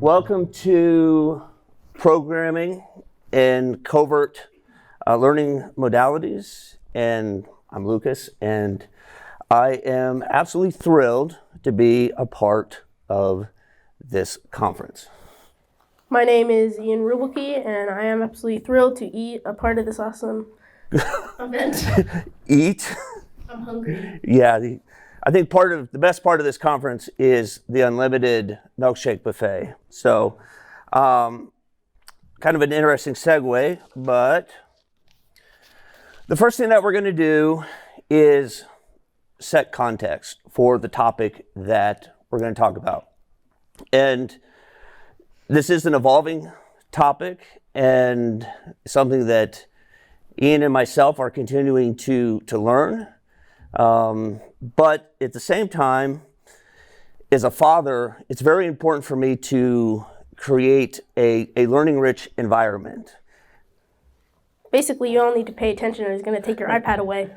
Welcome to programming in Covert learning modalities. And I'm Lucas, and I am absolutely thrilled to be a part of this conference. My name is Ian Rubelke, and I am absolutely thrilled to eat a part of this awesome event. Eat? I'm hungry. Yeah, I think the best part of this conference is the unlimited milkshake buffet. So, kind of an interesting segue, but the first thing that we're going to do is set context for the topic that we're going to talk about. And this is an evolving topic and something that Ian and myself are continuing to learn. But at the same time, as a father, it's very important for me to create a learning-rich environment. Basically, you all need to pay attention or he's going to take your iPad away.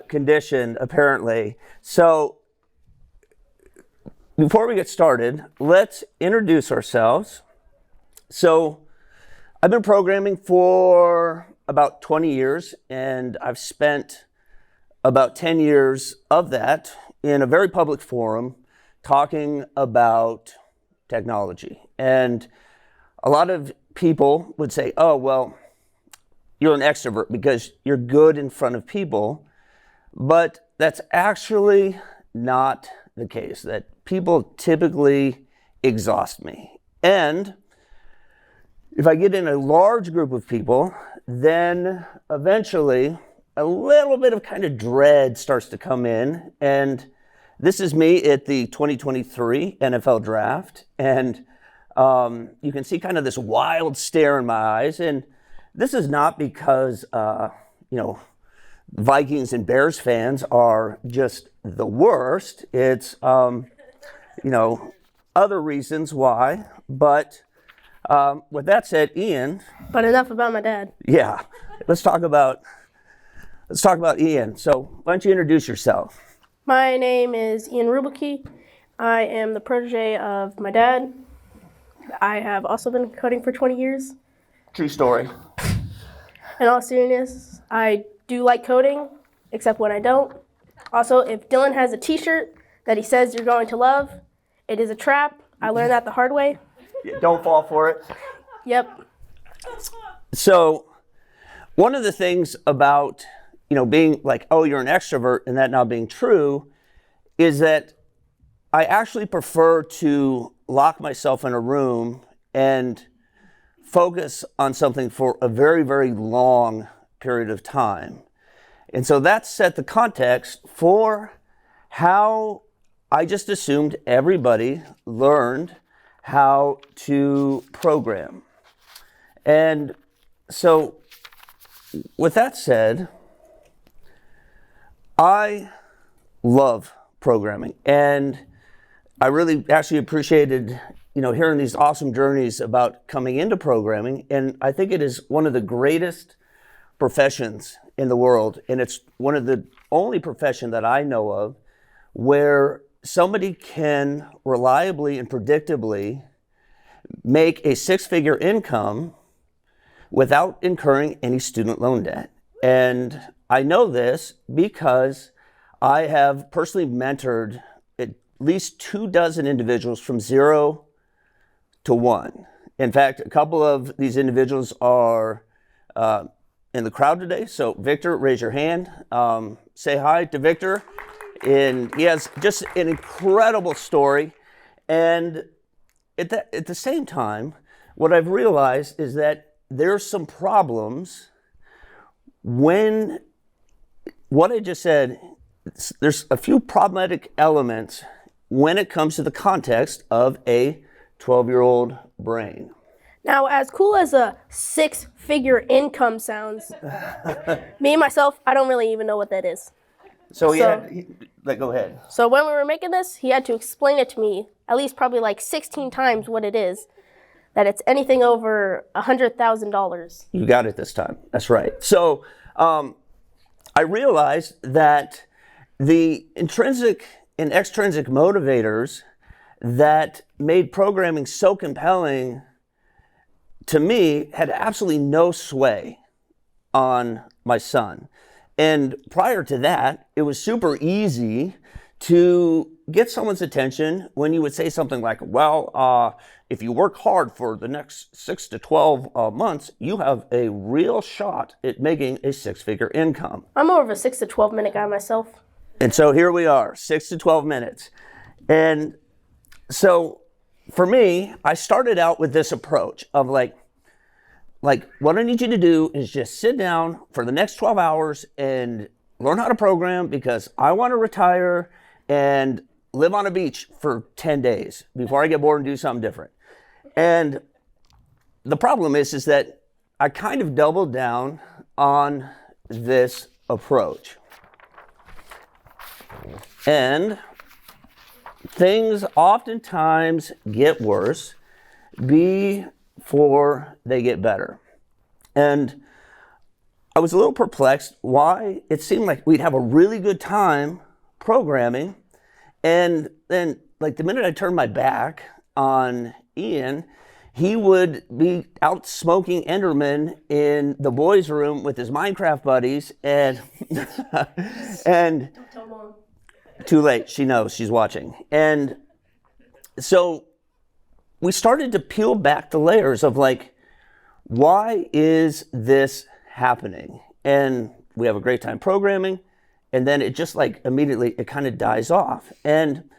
Condition, apparently. So, before we get started, let's introduce ourselves. So, I've been programming for about 20 years, and I've spent about 10 years of that in a very public forum talking about technology. And a lot of people would say, oh, well, you're an extrovert because you're good in front of people. But that's actually not the case, that people typically exhaust me. And if I get in a large group of people, then eventually a little bit of kind of dread starts to come in. And this is me at the 2023 NFL draft. And you can see kind of this wild stare in my eyes. And this is not because, Vikings and Bears fans are just the worst. It's, other reasons why. But with that said, Ian. But enough about my dad. Yeah, let's talk about Ian. So why don't you introduce yourself? My name is Ian Rubelke. I am the protege of my dad. I have also been coding for 20 years. True story. In all seriousness, I do like coding, except when I don't. Also, if Dylan has a t-shirt that he says you're going to love, it is a trap. I learned that the hard way. Don't fall for it. Yep. So one of the things about being like, oh, you're an extrovert, and that not being true, is that I actually prefer to lock myself in a room and focus on something for a very, very long period of time. And so that set the context for how I just assumed everybody learned how to program. And so with that said, I love programming, and I really actually appreciated, hearing these awesome journeys about coming into programming. And I think it is one of the greatest professions in the world, and it's one of the only profession that I know of where somebody can reliably and predictably make a six-figure income without incurring any student loan debt. And I know this because I have personally mentored at least 24 individuals from 0 to 1. In fact, a couple of these individuals are in the crowd today. So Victor, raise your hand. Say hi to Victor. And he has just an incredible story. And at the same time, what I've realized is that there's some problems when what I just said, there's a few problematic elements when it comes to the context of a 12-year-old brain. Now, as cool as a six-figure income sounds, me and myself, I don't really even know what that is. So go ahead. So when we were making this, he had to explain it to me at least probably like 16 times what it is, that it's anything over $100,000. You got it this time. That's right. So I realized that the intrinsic and extrinsic motivators that made programming so compelling to me had absolutely no sway on my son. And prior to that, it was super easy to get someone's attention when you would say something like, well, if you work hard for the next 6 to 12 months, you have a real shot at making a 6-figure income. I'm more of a 6 to 12 minute guy myself. And so here we are, 6 to 12 minutes. And so for me, I started out with this approach of like, what I need you to do is just sit down for the next 12 hours and learn how to program, because I want to retire and live on a beach for 10 days before I get bored and do something different. And the problem is that I kind of doubled down on this approach. And things oftentimes get worse before they get better. And I was a little perplexed why it seemed like we'd have a really good time programming, and then like the minute I turned my back on Ian, he would be out smoking Enderman in the boys' room with his Minecraft buddies, and and Don't tell Mom. too late, she knows, she's watching. And so we started to peel back the layers of like, why is this happening? And we have a great time programming, and then it just like immediately it kind of dies off. And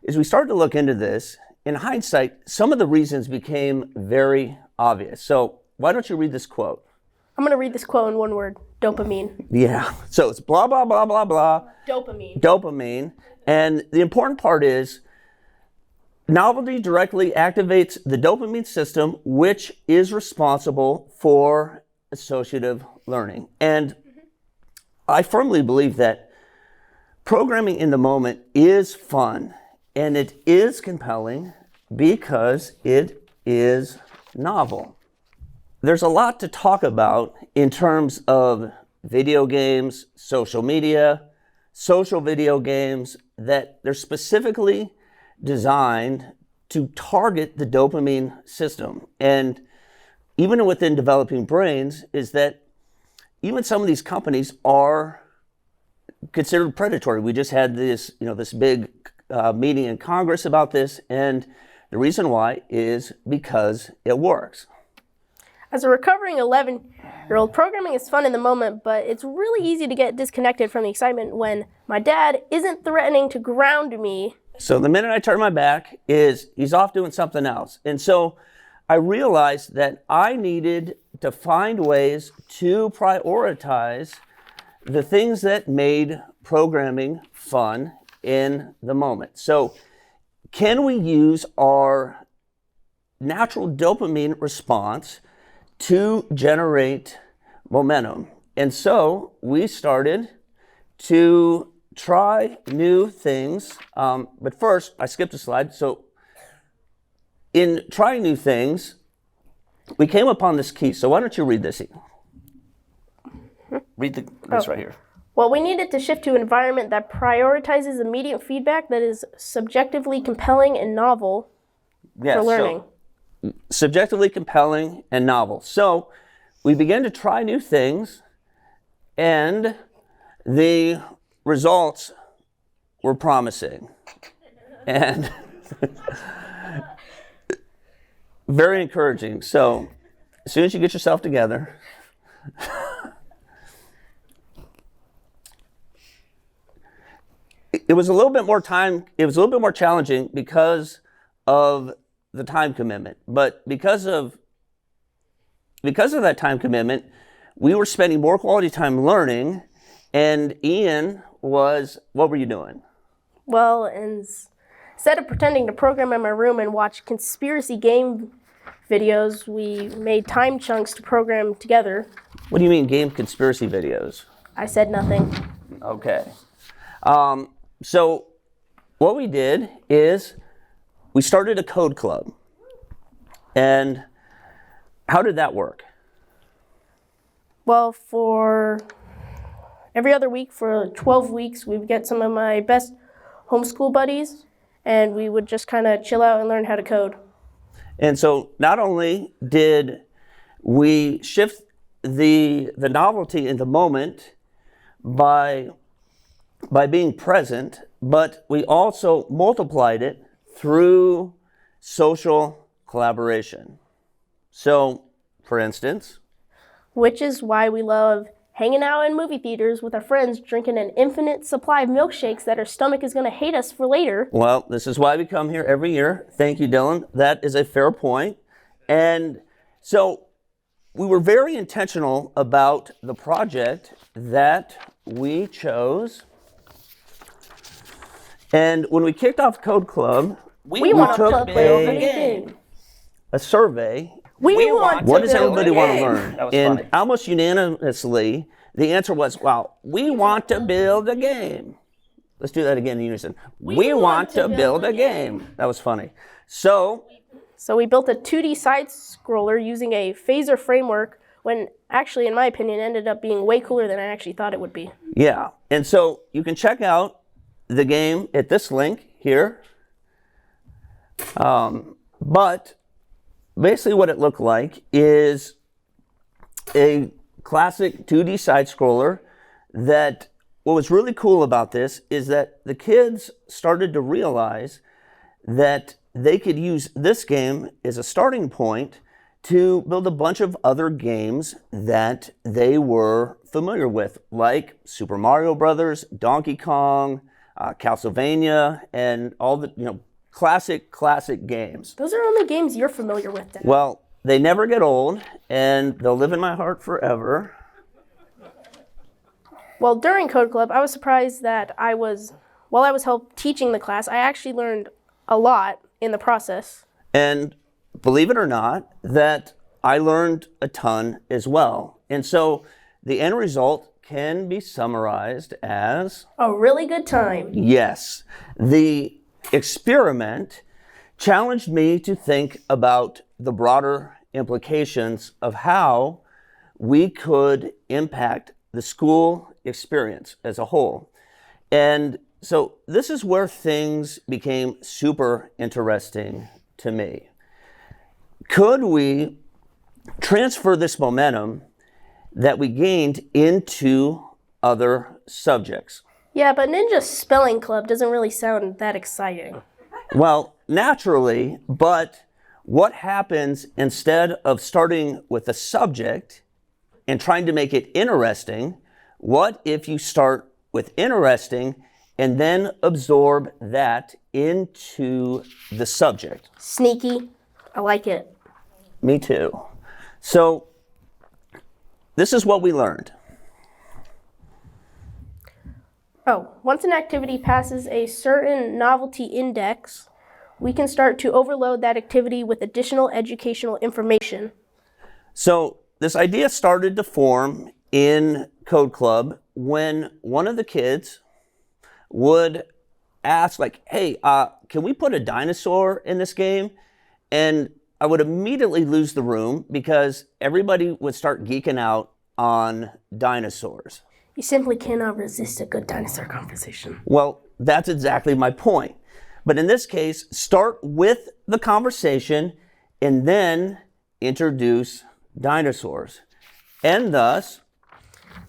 as we started to look into this, in hindsight, some of the reasons became very obvious. So why don't you read this quote? I'm going to read this quote in one word: dopamine. Yeah, so it's blah, blah, blah, blah, blah. Dopamine. And the important part is novelty directly activates the dopamine system, which is responsible for associative learning. And I firmly believe that programming in the moment is fun, and it is compelling because it is novel. There's a lot to talk about in terms of video games, social media, social video games, that they're specifically designed to target the dopamine system. And even within developing brains, is that even some of these companies are considered predatory. We just had this, this big meeting in Congress about this, and the reason why is because it works. As a recovering 11-year-old, programming is fun in the moment, but it's really easy to get disconnected from the excitement when my dad isn't threatening to ground me. So the minute I turn my back he's off doing something else. And so I realized that I needed to find ways to prioritize the things that made programming fun in the moment. So can we use our natural dopamine response to generate momentum? And so we started to try new things. But first, I skipped a slide. So in trying new things, we came upon this key. So why don't you read this? Read this right here. Well, we needed to shift to an environment that prioritizes immediate feedback that is subjectively compelling and novel for learning. So, subjectively compelling and novel. So we began to try new things, and the results were promising and very encouraging. So as soon as you get yourself together, it was a little bit more challenging because of the time commitment. But because of that time commitment, we were spending more quality time learning. And Ian what were you doing? Well, instead of pretending to program in my room and watch conspiracy game videos, we made time chunks to program together. What do you mean game conspiracy videos? I said nothing. Okay. So what we did is we started a code club. And how did that work? Well, for every other week for 12 weeks, we would get some of my best homeschool buddies, and we would just kind of chill out and learn how to code. And so not only did we shift the novelty in the moment by being present, but we also multiplied it through social collaboration. So, for instance, Which is why we love hanging out in movie theaters with our friends, drinking an infinite supply of milkshakes that our stomach is going to hate us for later. well, this is why we come here every year. Thank you, Dylan. That is a fair point. And so we were very intentional about the project that we chose. And when we kicked off Code Club, We want to took play a game. a survey. We want What to does build everybody a want to game. learn? That was And funny. almost unanimously, the answer was, well, we want to build a game. Let's do that again in unison. We want to build a game. That was funny. So So we built a 2D side scroller using a phaser framework when actually, in my opinion, it ended up being way cooler than I actually thought it would be. yeah, and so you can check out the game at this link here. But basically what it looked like is a classic 2D side scroller that what was really cool about this is that the kids started to realize that they could use this game as a starting point to build a bunch of other games that they were familiar with, like Super Mario Brothers, Donkey Kong, Castlevania, and all the classic games. Those are only games you're familiar with, Dad. Well, they never get old, and they'll live in my heart forever. Well, during Code Club, I was surprised that while I was teaching the class, I actually learned a lot in the process. And believe it or not, that I learned a ton as well. And so the end result can be summarized as, A really good time. yes, the experiment challenged me to think about the broader implications of how we could impact the school experience as a whole. And so this is where things became super interesting to me. Could we transfer this momentum that we gained into other subjects? Yeah, but Ninja Spelling Club doesn't really sound that exciting. Well, naturally, but what happens instead of starting with a subject and trying to make it interesting? What if you start with interesting and then absorb that into the subject? Sneaky. I like it. Me too. So this is what we learned. Once an activity passes a certain novelty index, we can start to overload that activity with additional educational information. So this idea started to form in Code Club when one of the kids would ask, like, hey, can we put a dinosaur in this game? And I would immediately lose the room because everybody would start geeking out on dinosaurs. You simply cannot resist a good dinosaur conversation. Well, that's exactly my point. But in this case, start with the conversation and then introduce dinosaurs. And thus,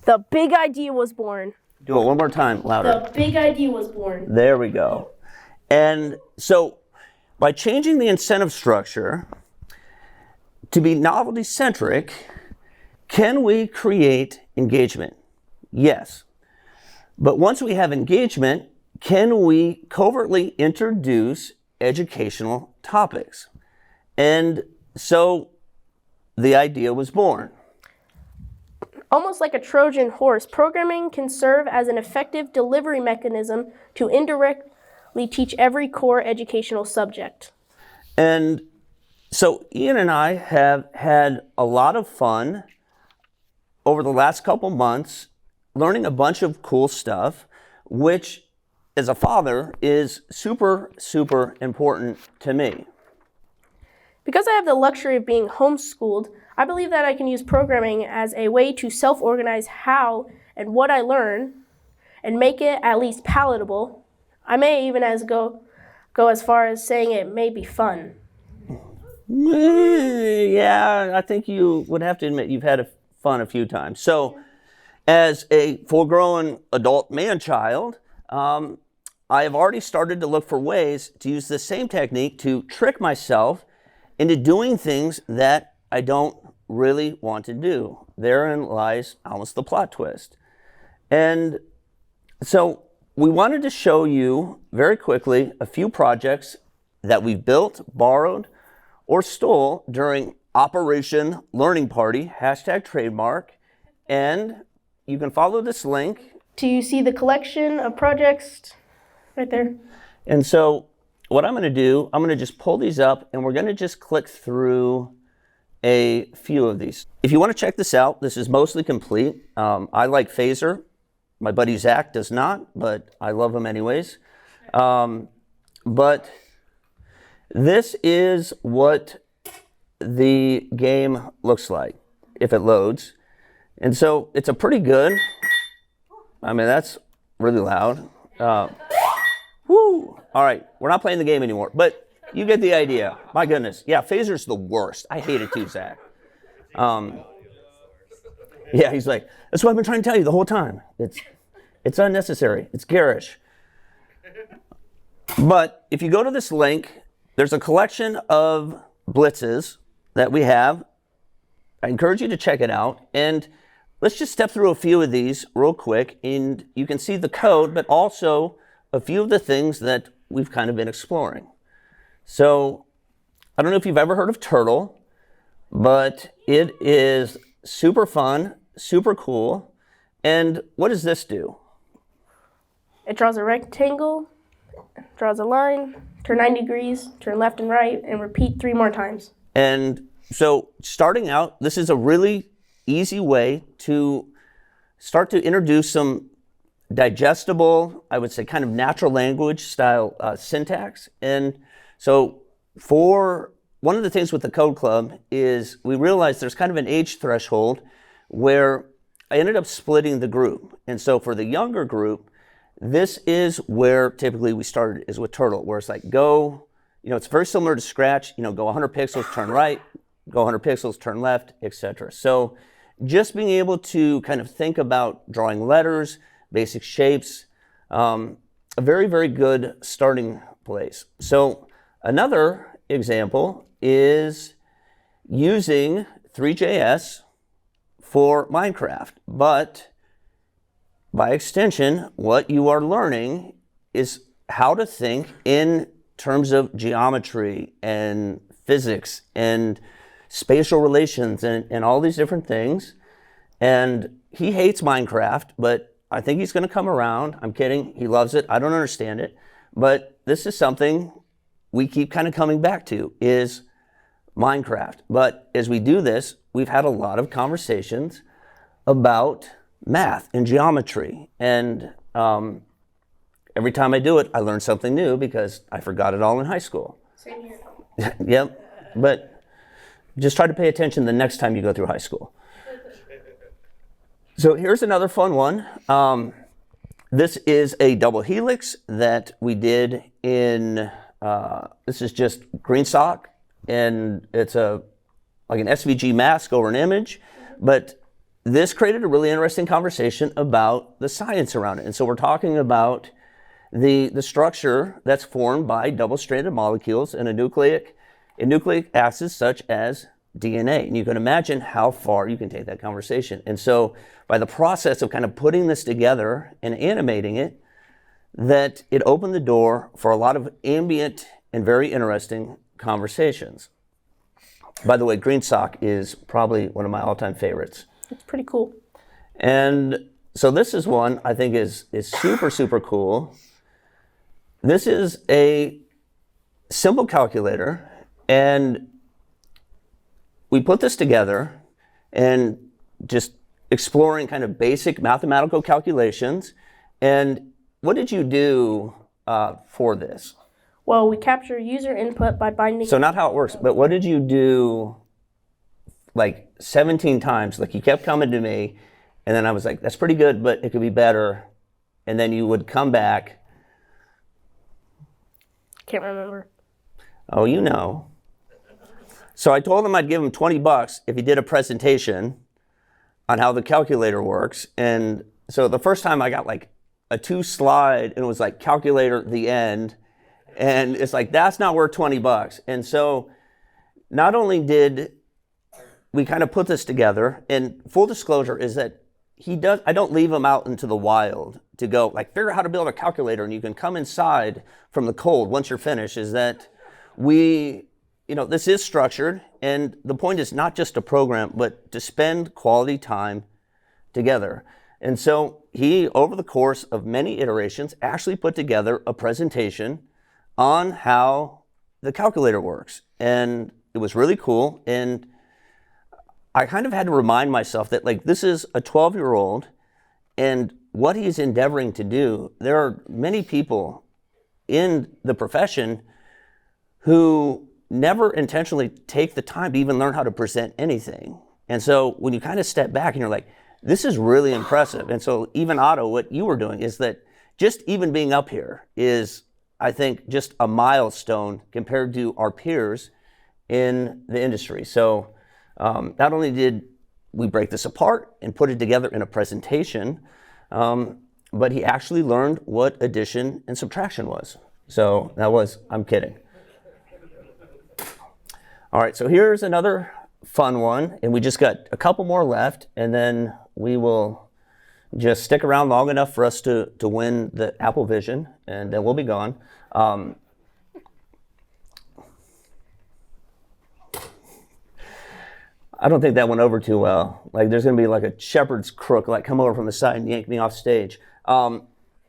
The big idea was born. do it one more time, louder. The big idea was born. There we go. And so by changing the incentive structure to be novelty centric, can we create engagement? Yes. But once we have engagement, can we covertly introduce educational topics? And so the idea was born. Almost like a Trojan horse, programming can serve as an effective delivery mechanism to indirectly teach every core educational subject. And so Ian and I have had a lot of fun over the last couple months learning a bunch of cool stuff, which as a father is super, super important to me. Because I have the luxury of being homeschooled, I believe that I can use programming as a way to self-organize how and what I learn and make it at least palatable. I may even go as far as saying it may be fun. Yeah, I think you would have to admit you've had fun a few times. So, as a full-grown adult man-child, I have already started to look for ways to use the same technique to trick myself into doing things that I don't really want to do. Therein lies almost the plot twist. And so we wanted to show you very quickly a few projects that we've built, borrowed, or stole during Operation Learning Party, #trademark, and you can follow this link. Do you see the collection of projects right there? And so what I'm going to do, I'm going to just pull these up, and we're going to just click through a few of these. If you want to check this out, this is mostly complete. I like Phaser. My buddy Zach does not, but I love him anyways. But this is what the game looks like if it loads. And so it's a pretty good, I mean, that's really loud. Woo! All right, we're not playing the game anymore, but you get the idea. My goodness. Yeah, Phaser's the worst. I hate it too, Zach. Yeah, he's like, that's what I've been trying to tell you the whole time. It's unnecessary. It's garish. But if you go to this link, there's a collection of blitzes that we have. I encourage you to check it out. And let's just step through a few of these real quick. And you can see the code, but also a few of the things that we've kind of been exploring. So I don't know if you've ever heard of Turtle, but it is super fun, super cool. And what does this do? It draws a rectangle, draws a line, turn 90 degrees, turn left and right, and repeat 3 more times. And so starting out, this is a really easy way to start to introduce some digestible, I would say kind of natural language style syntax. And so for one of the things with the Code Club is we realized there's kind of an age threshold where I ended up splitting the group. And so for the younger group, this is where typically we started, is with Turtle, where it's like go, it's very similar to Scratch, go 100 pixels, turn right, go 100 pixels, turn left, etc. So just being able to kind of think about drawing letters, basic shapes, a very, very good starting place. So another example is using 3JS for Minecraft, but by extension, what you are learning is how to think in terms of geometry and physics and spatial relations and all these different things. And he hates Minecraft, but I think he's going to come around. I'm kidding. He loves it. I don't understand it. But this is something we keep kind of coming back to, is Minecraft. But as we do this, we've had a lot of conversations about math and geometry. And every time I do it, I learn something new because I forgot it all in high school. Same here. Yep. But just try to pay attention the next time you go through high school. So here's another fun one. This is a double helix that we did in, this is just green sock, and it's like an SVG mask over an image, but this created a really interesting conversation about the science around it. And so we're talking about the structure that's formed by double-stranded molecules in nucleic acids such as DNA. And you can imagine how far you can take that conversation. And so by the process of kind of putting this together and animating it, that it opened the door for a lot of ambient and very interesting conversations. By the way, green sock is probably one of my all-time favorites. It's pretty cool. And so this is one I think is super, super cool. This is a simple calculator, and we put this together and just exploring kind of basic mathematical calculations. And what did you do for this? Well, we capture user input by binding. So not how it works, but what did you do like 17 times? Like you kept coming to me, and then I was like, that's pretty good, but it could be better. And then you would come back. Can't remember. Oh, you know. So I told him I'd give him $20 if he did a presentation on how the calculator works. And so the first time I got like a 2-slide and it was like calculator the end. And it's like, that's not worth $20. And so not only did we kind of put this together, and full disclosure is that I don't leave him out into the wild to go like figure out how to build a calculator and you can come inside from the cold once you're finished. Is that this is structured, and the point is not just to program, but to spend quality time together. And so he, over the course of many iterations, actually put together a presentation on how the calculator works. And it was really cool. And I kind of had to remind myself that like this is a 12-year-old, and what he's endeavoring to do, there are many people in the profession who never intentionally take the time to even learn how to present anything. And so when you kind of step back and you're like, this is really impressive. And so even Otto, what you were doing is that just even being up here is, I think, just a milestone compared to our peers in the industry. So not only did we break this apart and put it together in a presentation, but he actually learned what addition and subtraction was. So I'm kidding. All right, so here's another fun one, and we just got a couple more left, and then we will just stick around long enough for us to win the Apple Vision, and then we'll be gone. I don't think that went over too well. Like there's gonna be like a shepherd's crook like come over from the side and yank me off stage.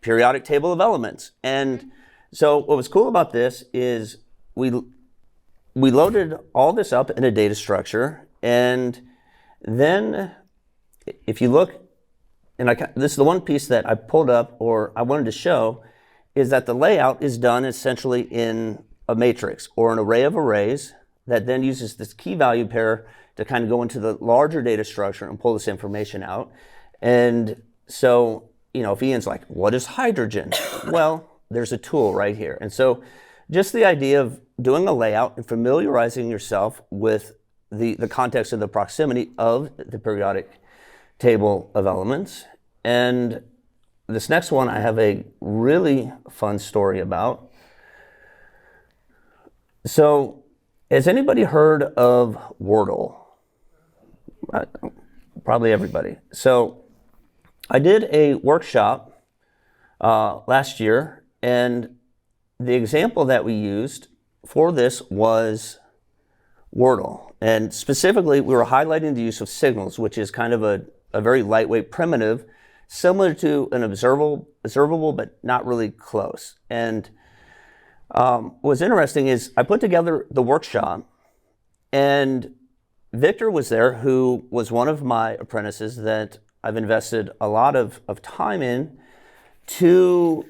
Periodic table of elements. And so what was cool about this is we loaded all this up in a data structure, and then if you look, and this is the one piece that I pulled up or I wanted to show, is that the layout is done essentially in a matrix or an array of arrays that then uses this key value pair to kind of go into the larger data structure and pull this information out. And so, if Ian's like, what is hydrogen? Well, there's a tool right here. And so just the idea of doing a layout and familiarizing yourself with the context and the proximity of the periodic table of elements. And this next one I have a really fun story about. So has anybody heard of Wordle? Probably everybody. So I did a workshop last year, and the example that we used for this was Wordle. And specifically, we were highlighting the use of signals, which is kind of a very lightweight primitive, similar to an observable, but not really close. And what's interesting is I put together the workshop, and Victor was there, who was one of my apprentices that I've invested a lot of time in to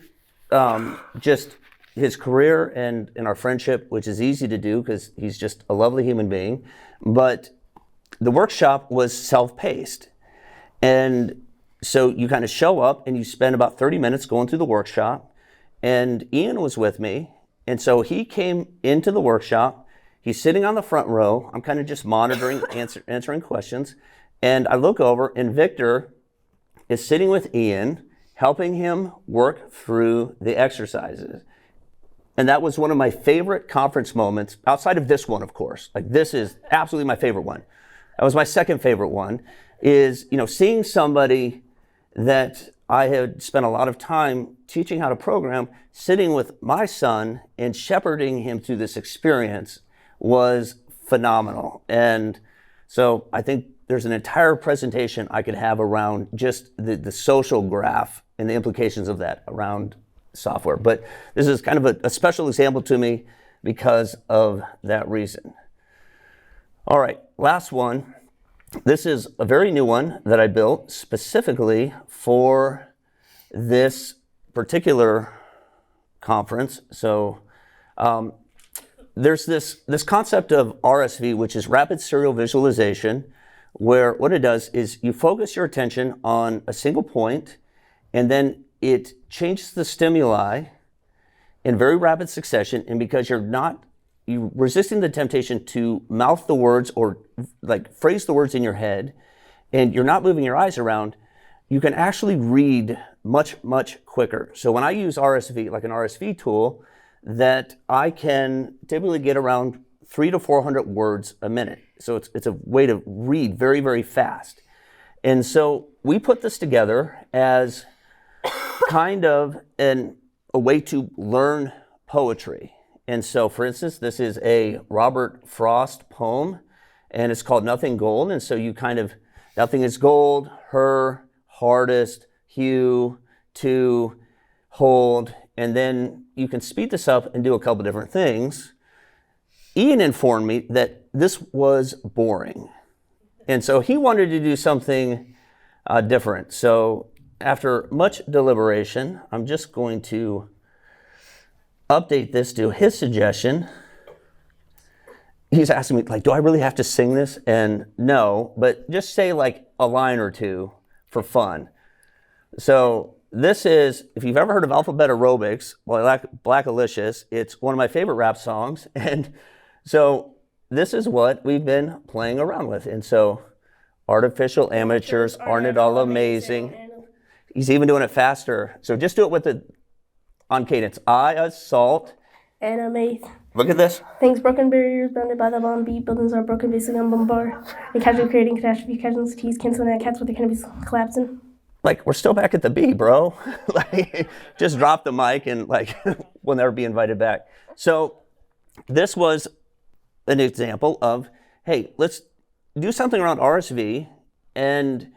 just his career and our friendship, which is easy to do because he's just a lovely human being. But the workshop was self-paced. And so you kind of show up and you spend about 30 minutes going through the workshop. And Ian was with me. And so he came into the workshop. He's sitting on the front row. I'm kind of just monitoring, answering questions. And I look over, and Victor is sitting with Ian, helping him work through the exercises. And that was one of my favorite conference moments, outside of this one, of course. Like, this is absolutely my favorite one. That was my second favorite one, is, seeing somebody that I had spent a lot of time teaching how to program, sitting with my son and shepherding him through this experience was phenomenal. And so I think there's an entire presentation I could have around just the social graph and the implications of that around software. But this is kind of a special example to me because of that reason. All right, last one. This is a very new one that I built specifically for this particular conference. So there's this concept of RSV, which is rapid serial visualization, where what it does is you focus your attention on a single point, and then it changes the stimuli in very rapid succession, and because you're resisting the temptation to mouth the words or like phrase the words in your head, and you're not moving your eyes around, you can actually read much, much quicker. So when I use RSV, like an RSV tool, that I can typically get around 300 to 400 words a minute. So it's a way to read very, very fast. And so we put this together as kind of a way to learn poetry. And so, for instance, this is a Robert Frost poem, and it's called Nothing Gold. And so you kind of, nothing is gold, her, hardest, hue, to, hold, and then you can speed this up and do a couple different things. Ian informed me that this was boring. And so he wanted to do something different. So after much deliberation, I'm just going to update this to his suggestion. He's asking me, like, do I really have to sing this? And no, but just say like a line or two for fun. So this is, if you've ever heard of Alphabet Aerobics, Blackalicious, it's one of my favorite rap songs. And so this is what we've been playing around with. And so artificial amateurs, aren't it all amazing? He's even doing it faster. So just do it with on cadence. I assault. Animate. Look at this. Things broken, barriers bounded by the bomb beat. Buildings are broken, basically on bombard. The casually creating catastrophe, casualties, canceling that cats with the cannabis collapsing. Like, we're still back at the B, bro. Like, just drop the mic and like we'll never be invited back. So this was an example of, hey, let's do something around RSV and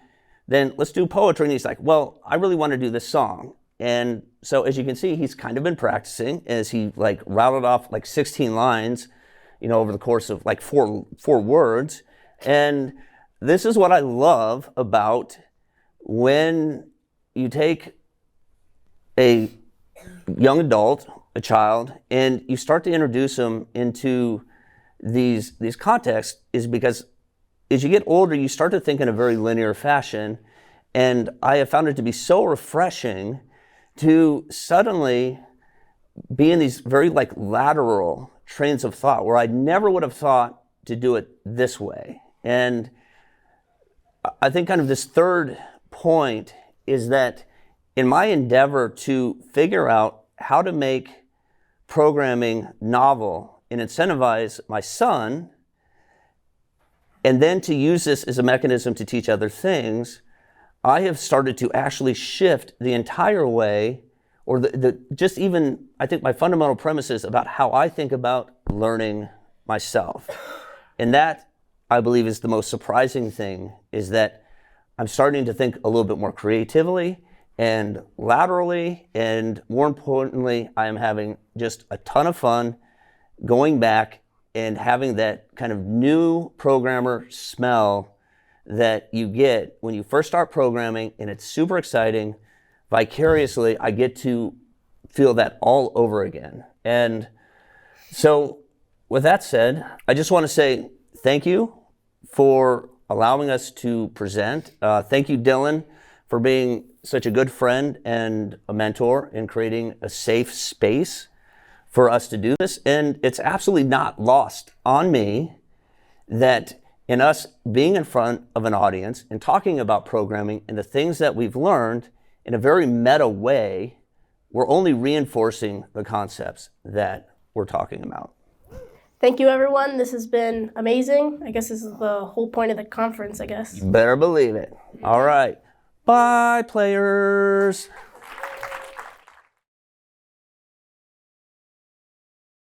then let's do poetry. And he's like, well, I really want to do this song. And so as you can see, he's kind of been practicing as he like rattled off like 16 lines, over the course of like four words. And this is what I love about when you take a young adult, a child, and you start to introduce them into these contexts, is because as you get older, you start to think in a very linear fashion. And I have found it to be so refreshing to suddenly be in these very like lateral trains of thought where I never would have thought to do it this way. And I think kind of this third point is that in my endeavor to figure out how to make programming novel and incentivize my son, and then to use this as a mechanism to teach other things, I have started to actually shift the entire way, or just even, I think my fundamental premises about how I think about learning myself. And that, I believe, is the most surprising thing, is that I'm starting to think a little bit more creatively and laterally, and more importantly, I am having just a ton of fun going back and having that kind of new programmer smell that you get when you first start programming, and it's super exciting. Vicariously, I get to feel that all over again. And so with that said, I just want to say thank you for allowing us to present. Thank you, Dylan, for being such a good friend and a mentor in creating a safe space for us to do this. And it's absolutely not lost on me that in us being in front of an audience and talking about programming and the things that we've learned in a very meta way, we're only reinforcing the concepts that we're talking about. Thank you, everyone. This has been amazing. I guess this is the whole point of the conference, I guess. You better believe it. All right. Bye, players.